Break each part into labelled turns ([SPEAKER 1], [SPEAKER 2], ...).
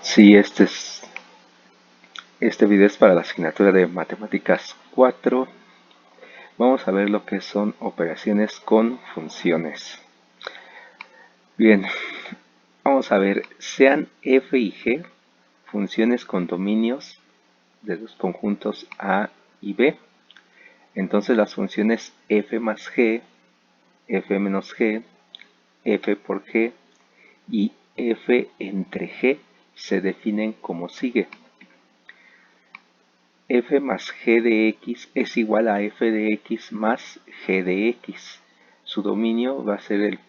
[SPEAKER 1] Sí, este video es para la asignatura de Matemáticas 4. Vamos a ver lo que son operaciones con funciones. Bien, vamos a ver, sean f y g funciones con dominios de los conjuntos A y B. Entonces las funciones f más g, f menos g, f por g y f entre g se definen como sigue. F más g de x es igual a f de x más g de x. Su dominio va a ser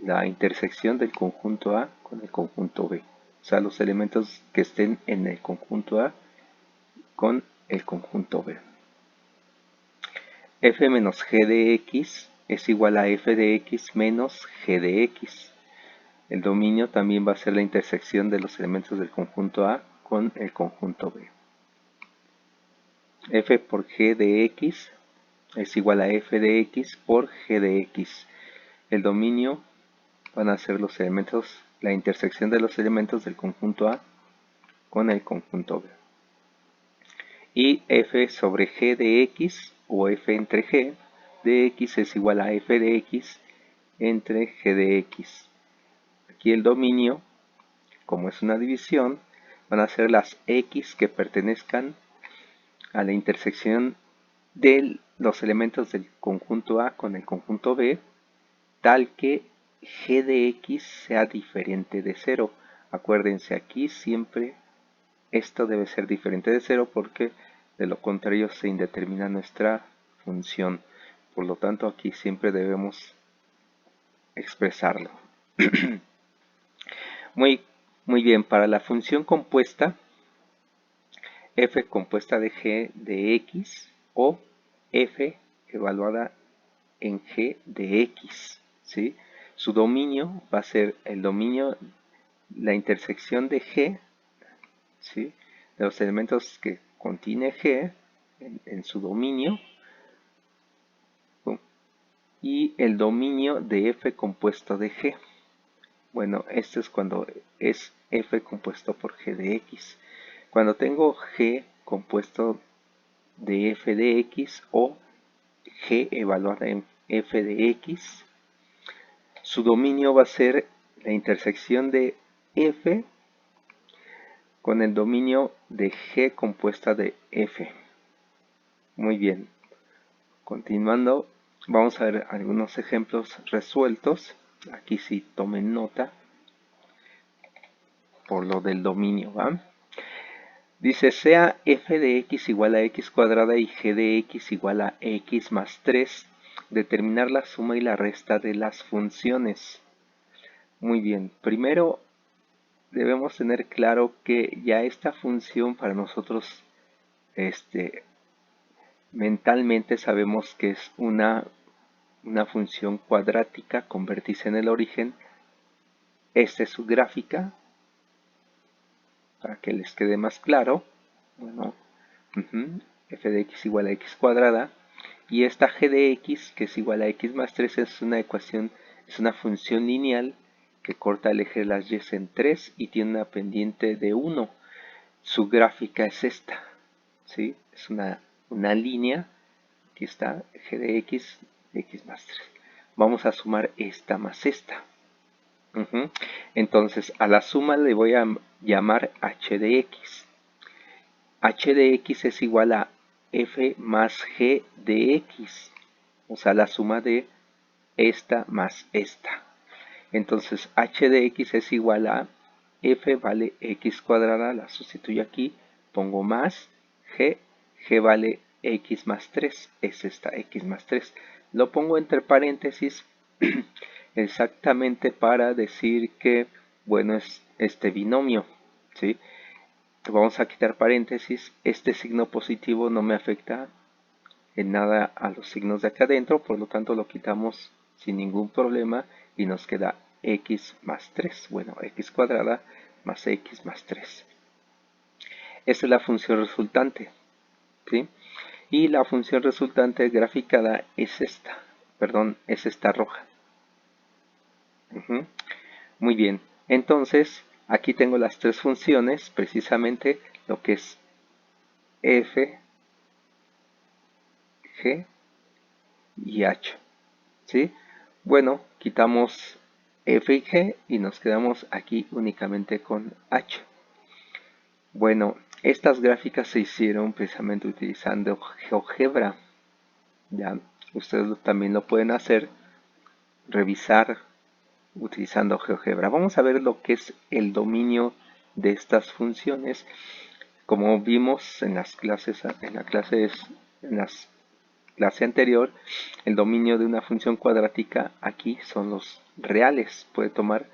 [SPEAKER 1] la intersección del conjunto A con el conjunto B. O sea, los elementos que estén en el conjunto A con el conjunto B. F menos g de x es igual a f de x menos g de x. El dominio también va a ser la intersección de los elementos del conjunto A con el conjunto B. F por g de x es igual a f de x por g de x. El dominio van a ser los elementos, la intersección de los elementos del conjunto A con el conjunto B. Y f sobre g de x o f entre g de x es igual a f de x entre g de x. Aquí el dominio, como es una división, van a ser las x que pertenezcan a la intersección de los elementos del conjunto A con el conjunto B, tal que g de x sea diferente de 0. Acuérdense, aquí siempre esto debe ser diferente de 0 porque de lo contrario se indetermina nuestra función. Por lo tanto, aquí siempre debemos expresarlo. Muy bien, para la función compuesta, f compuesta de g de x o f evaluada en g de x, ¿sí? Su dominio va a ser el dominio, la intersección de g, ¿sí? De los elementos que contiene g en su dominio, y el dominio de f compuesto de g. Bueno, esto es cuando es f compuesto por g de x. Cuando tengo g compuesto de f de x o g evaluada en f de x, su dominio va a ser la intersección de f con el dominio de g compuesta de f. Muy bien. Continuando, vamos a ver algunos ejemplos resueltos. Aquí sí tomen nota por lo del dominio, ¿va? Dice, sea f de x igual a x cuadrada y g de x igual a x más 3, determinar la suma y la resta de las funciones. Muy bien, primero debemos tener claro que ya esta función para nosotros mentalmente sabemos que es una función cuadrática con vértice en el origen. Esta es su gráfica, para que les quede más claro. Bueno, f de x igual a x cuadrada. Y esta g de x, que es igual a x más 3, es una ecuación, es una función lineal que corta el eje de las y en 3 y tiene una pendiente de 1. Su gráfica es esta, ¿sí? Es una línea. Aquí está, g de x más 3. Vamos a sumar esta más esta. Entonces, a la suma le voy a llamar h de x. H de x es igual a f más g de x. O sea, la suma de esta más esta. Entonces, h de x es igual a f vale x cuadrada, la sustituyo aquí, pongo más g, g vale x más 3, es esta x más 3. Lo pongo entre paréntesis exactamente para decir que, bueno, es este binomio, ¿sí? Vamos a quitar paréntesis, este signo positivo no me afecta en nada a los signos de acá adentro, por lo tanto lo quitamos sin ningún problema y nos queda x más 3, bueno, x cuadrada más x más 3. Esta es la función resultante, ¿sí? Y la función resultante graficada es esta, es esta roja. Muy bien, entonces Aquí tengo las tres funciones, precisamente lo que es f, g y h. ¿Sí? Bueno, quitamos f y g y nos quedamos aquí únicamente con h. Bueno, estas gráficas se hicieron precisamente utilizando GeoGebra. Ya, ustedes también lo pueden hacer, revisar utilizando GeoGebra. Vamos a ver lo que es el dominio de estas funciones. Como vimos en las clases, en la clase anterior, el dominio de una función cuadrática aquí son los reales. Puede tomar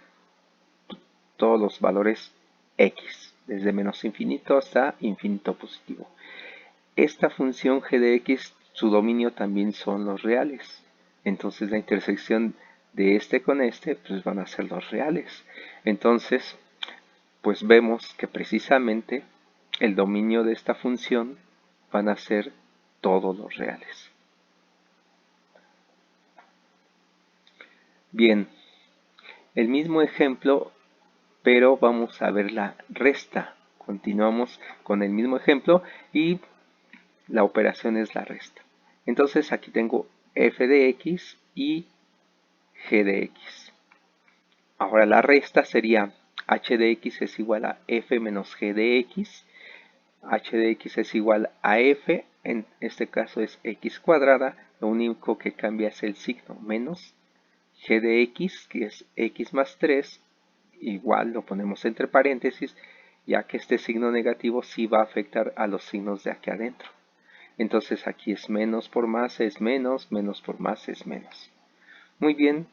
[SPEAKER 1] todos los valores x, desde menos infinito hasta infinito positivo. Esta función g de x, su dominio también son los reales. Entonces la intersección de este con este, pues van a ser los reales. Entonces, pues vemos que precisamente el dominio de esta función van a ser todos los reales. Bien, el mismo ejemplo, pero vamos a ver la resta. Continuamos con el mismo ejemplo y la operación es la resta. Entonces aquí tengo f de x y g de x. Ahora la resta sería h de x es igual a f menos g de x. H de x es igual a f, en este caso es x cuadrada, lo único que cambia es el signo, menos g de x, que es x más 3, igual lo ponemos entre paréntesis, ya que este signo negativo sí va a afectar a los signos de aquí adentro. Entonces aquí es menos por más es menos, menos por más es menos. Muy bien,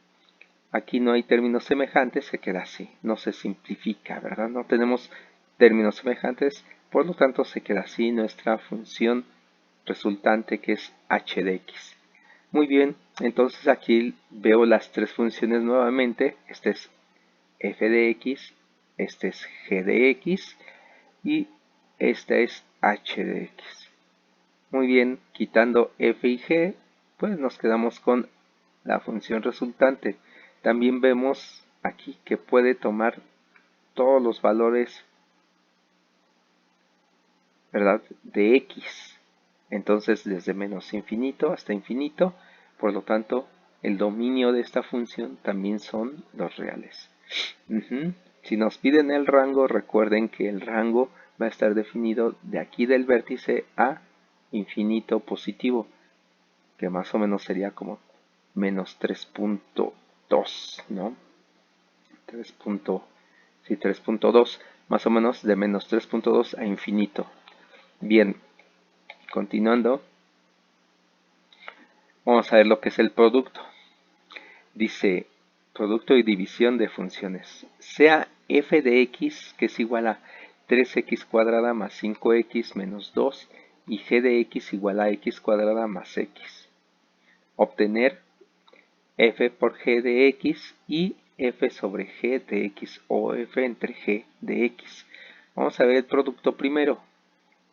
[SPEAKER 1] aquí no hay términos semejantes, se queda así, no se simplifica, ¿verdad? No tenemos términos semejantes, por lo tanto se queda así nuestra función resultante que es h de x. Muy bien, entonces aquí veo las tres funciones nuevamente, este es f de x, este es g de x y esta es h de x. Muy bien, quitando f y g, pues nos quedamos con la función resultante. También vemos aquí que puede tomar todos los valores, ¿verdad?, de x. Entonces, desde menos infinito hasta infinito, por lo tanto, el dominio de esta función también son los reales. Si nos piden el rango, recuerden que el rango va a estar definido de aquí del vértice a infinito positivo, que más o menos sería como menos 3.2, ¿no? 3.2, más o menos de menos 3.2 a infinito. Bien, continuando, vamos a ver lo que es el producto. Dice, producto y división de funciones. Sea f de x, que es igual a 3x cuadrada más 5x menos 2, y g de x igual a x cuadrada más x. Obtener f por g de x y f sobre g de x o f entre g de x. Vamos a ver el producto primero.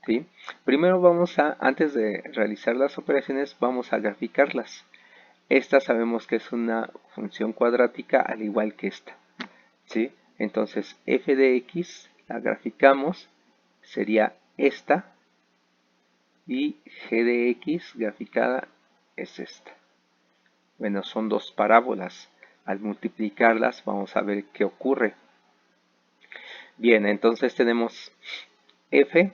[SPEAKER 1] ¿Sí? Primero vamos a, antes de realizar las operaciones, vamos a graficarlas. Esta sabemos que es una función cuadrática al igual que esta. ¿Sí? Entonces f de x la graficamos, sería esta, y g de x graficada es esta. Bueno, son dos parábolas. Al multiplicarlas vamos a ver qué ocurre. Bien, entonces tenemos f.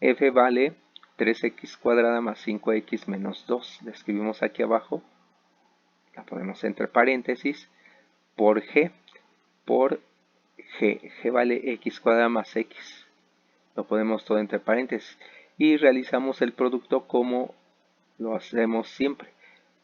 [SPEAKER 1] F vale 3x cuadrada más 5x menos 2. La escribimos aquí abajo. La ponemos entre paréntesis. Por g. Por g. G vale x cuadrada más x. Lo ponemos todo entre paréntesis. Y realizamos el producto como lo hacemos siempre.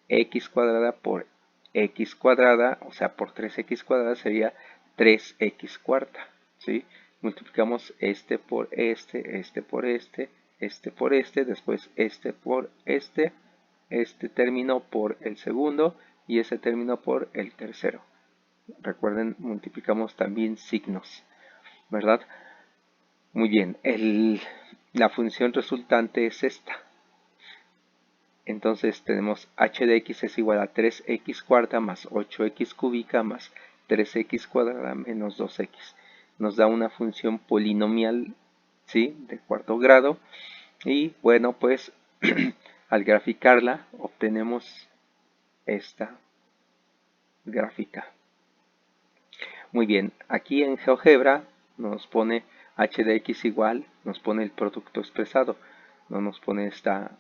[SPEAKER 1] X cuadrada por x cuadrada, o sea, por 3x cuadrada sería 3x cuarta, ¿sí? Multiplicamos este por este, este por este, este por este, después este por este término por el segundo y ese término por el tercero. Recuerden, multiplicamos también signos, ¿verdad? Muy bien, la función resultante es esta. Entonces tenemos h de x es igual a 3x cuarta más 8x cúbica más 3x cuadrada menos 2x. nos da una función polinomial, ¿sí?, de cuarto grado. Y bueno, pues al graficarla obtenemos esta gráfica. Muy bien, aquí en GeoGebra nos pone h de x igual, nos pone el producto expresado, no nos pone esta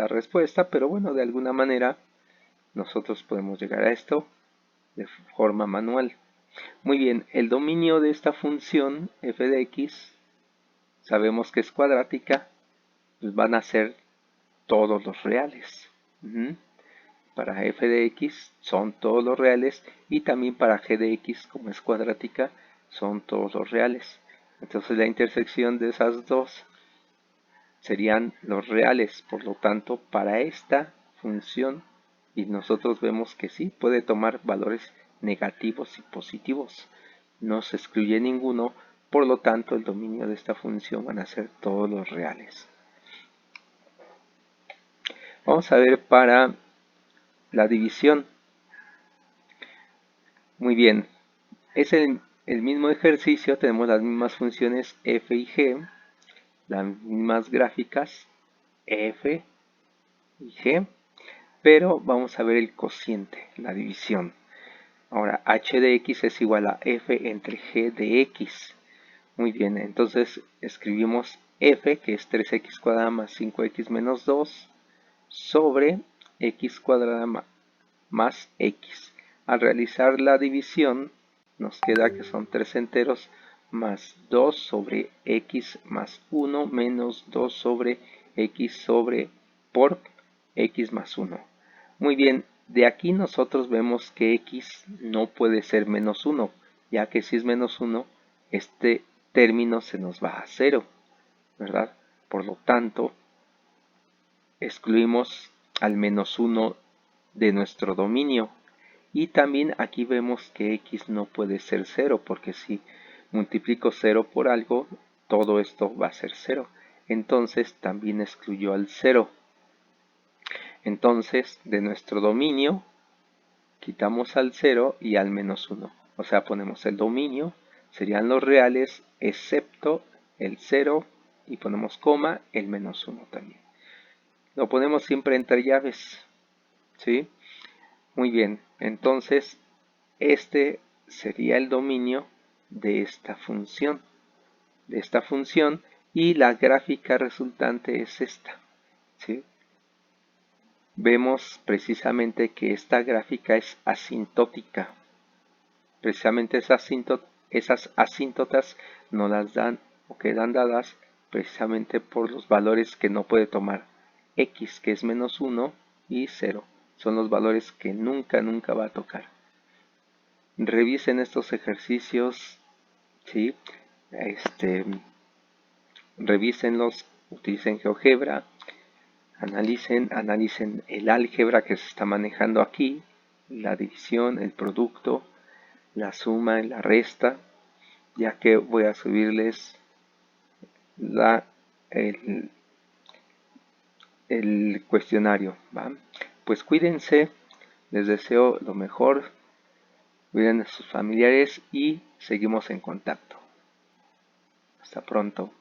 [SPEAKER 1] respuesta, pero bueno, de alguna manera nosotros podemos llegar a esto de forma manual. Muy bien, el dominio de esta función f de x, sabemos que es cuadrática, pues van a ser todos los reales. Para f de x son todos los reales, y también para g de x, como es cuadrática, son todos los reales. Entonces la intersección de esas dos serían los reales. Por lo tanto, para esta función, y nosotros vemos que sí, puede tomar valores negativos y positivos. No se excluye ninguno, por lo tanto el dominio de esta función van a ser todos los reales. Vamos a ver para la división. Muy bien, es el mismo ejercicio, tenemos las mismas funciones f y g, las mismas gráficas f y g, pero vamos a ver el cociente, la división. Ahora, h de x es igual a f entre g de x. Muy bien, entonces escribimos f, que es 3x cuadrada más 5x menos 2, sobre x cuadrada más x. Al realizar la división, nos queda que son 3 enteros más 2 sobre x más 1 menos 2 sobre x sobre por x más 1. Muy bien, de aquí nosotros vemos que x no puede ser menos 1, ya que si es menos 1, este término se nos va a 0, ¿verdad? Por lo tanto, excluimos al menos 1 de nuestro dominio. Y también aquí vemos que x no puede ser 0, porque si multiplico 0 por algo, todo esto va a ser 0. Entonces también excluyó al 0. Entonces de nuestro dominio quitamos al 0 y al menos 1. O sea, ponemos el dominio, serían los reales, excepto el 0, y ponemos coma, el menos 1 también. Lo ponemos siempre entre llaves, ¿sí? Muy bien, entonces este sería el dominio de esta función. Y la gráfica resultante es esta, ¿sí? Vemos precisamente que esta gráfica es asintótica. Precisamente esas asíntotas nos las dan o quedan dadas precisamente por los valores que no puede tomar x, que es menos 1, y 0. Son los valores que nunca va a tocar. Revisen estos ejercicios, ¿sí? Revísenlos, utilicen GeoGebra, analicen el álgebra que se está manejando aquí, la división, el producto, la suma y la resta, ya que voy a subirles el cuestionario, ¿va? Pues cuídense, les deseo lo mejor, cuiden a sus familiares y seguimos en contacto. Hasta pronto.